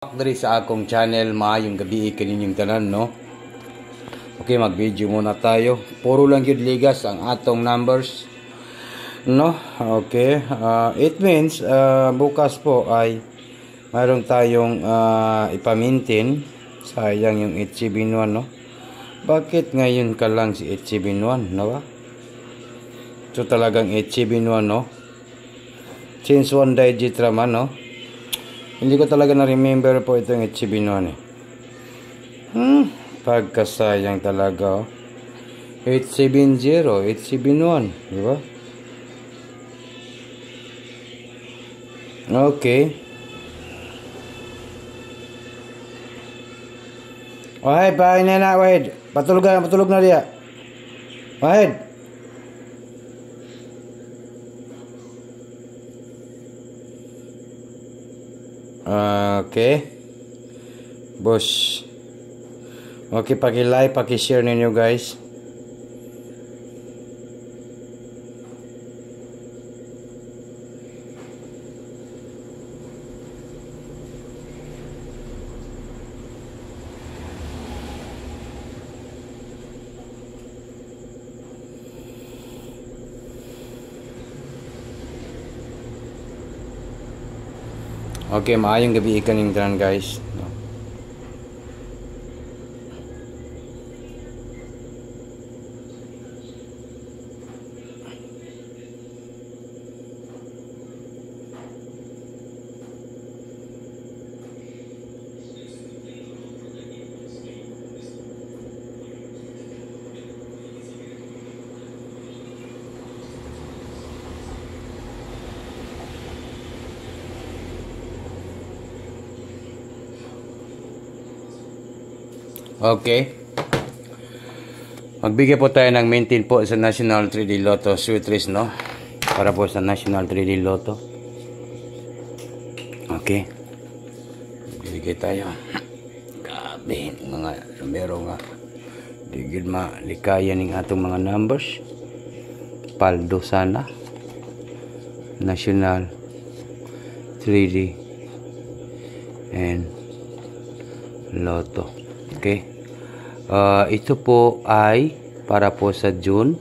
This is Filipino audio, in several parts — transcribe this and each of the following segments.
Diri sa akong channel, maayong gabi kaninyong tanan, no? Okay, mag-video muna tayo. Puro lang yun ligas ang atong numbers, no? Okay, it means bukas po ay mayroon tayong ipamintin. Sayang yung HCB1, no? Bakit ngayon ka lang si HCB1, no ba? So talagang HCB1, no? Since one digit raman, no? Hindi ko talaga na-remember po itong HCB1 eh. Pagkasayang talaga, oh. 870, HCB1, di ba? Okay. Wahid, pahay na, Wahid. Patulog na dia. Wahid. Okay. Boss. Okay, paki-like, paki-share ninyo guys. Okay, maayong gabi ikaning tanan guys. Okay. Magbigay po tayo ng maintain po sa National 3D Lotto Sweet Race, no? Para po sa National 3D Lotto. Okay. Magbigay tayo. Grabe, mga numero nga. Digid malikaya ng atong mga numbers. Paldo sana. National 3D and Lotto. Okay. Ito po ay para po sa June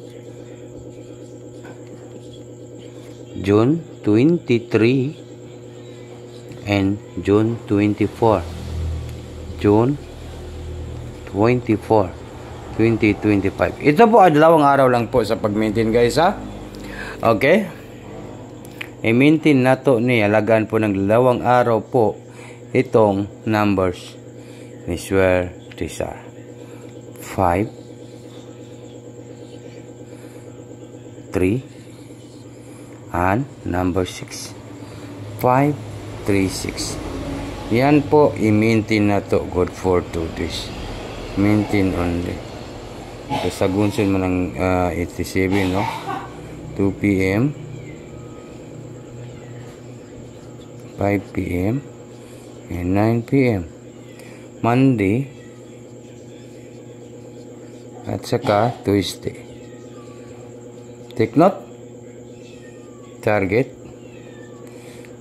23 and June 24. June 24, 2025. Ito po ay dalawang araw lang po sa pag-maintain guys, ha. Okay. I-maintain na to ni alagaan po ng dalawang araw po itong numbers ni Swear Rizar. 5 3 and number 6 5 3 6. Yan po i-maintain na to good for 2 days. Maintain only. Sa gunson mo ng 87, no? 2 PM 5 PM and 9 PM Monday at saka Tuesday. Take note, target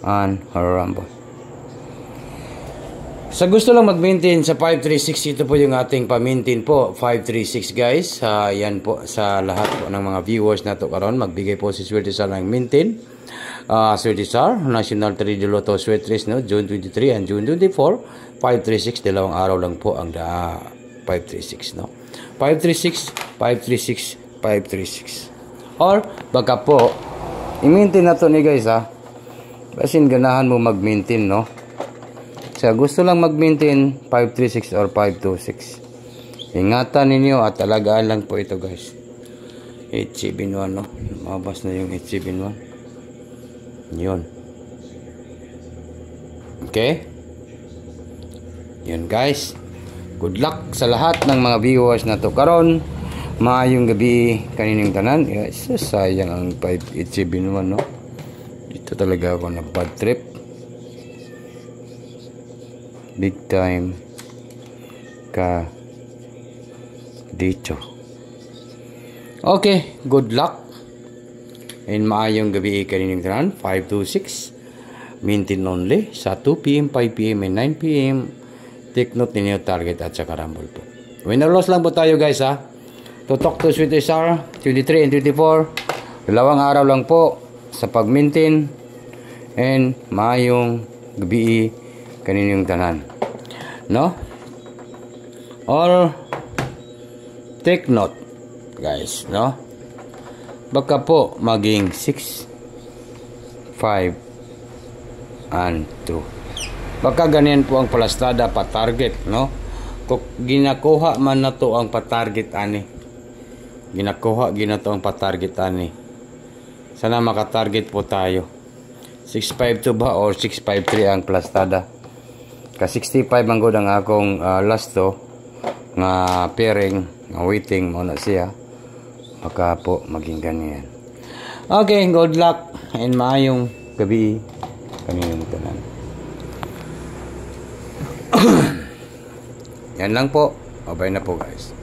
and rumble. Sa gusto lang mag-maintain sa 536, ito po yung ating pa-maintain po, 536 guys. Yan po sa lahat po ng mga viewers na to karon. Magbigay po si Sweet Rizar ng maintain. Sweet Rizar, National 3D Lotto Sweet Race, no? June 23 and June 24. 536, dalawang araw lang po ang 536, no? 536, 536, 536. Or, baka po, i-maintain na to ni guys, ha? Basin ganahan mo mag-maintain, no? Sa gusto lang mag-maintain, 536 or 526. Ingatan ninyo at alagaan lang po ito, guys. HCB1, no? Mabas na yung HCB1. Yun. Okay? Yun, guys. Good luck sa lahat ng mga viewers na to karon. Maayong gabi kanining tanan. Yes, sayang ang 5HCB1, no? Dito talaga ako na bad trip. Big time ka dito. Okay, good luck. And maayong gabi kanining tanan. 526 maintain only sa 2 p.m., 5 p.m. and 9 p.m. Take note ninyo target at saka rumble po. Win or loss lang po tayo guys ha. To talk to Sweet SR 23 and 24. Dalawang araw lang po sa pag-maintain and maayong gabi kaninyong tanan. No? Or take note guys, no? Baka po maging 6, 5 and 2. Baka ganyan po ang palastada pa target, no? Kung ginakuha man na to ang pa-target ani. Ginakuha ginato ang pa-target ani. Sana maka-target po tayo. 652 ba or 653 ang palastada. Ka 65 ang gud ang akong last to nga pairing, nga waiting mo na siya. Baka po maging ganyan. Okay, good luck and maayong gabi kaninyong tanan. Yan lang po. Bye na po guys.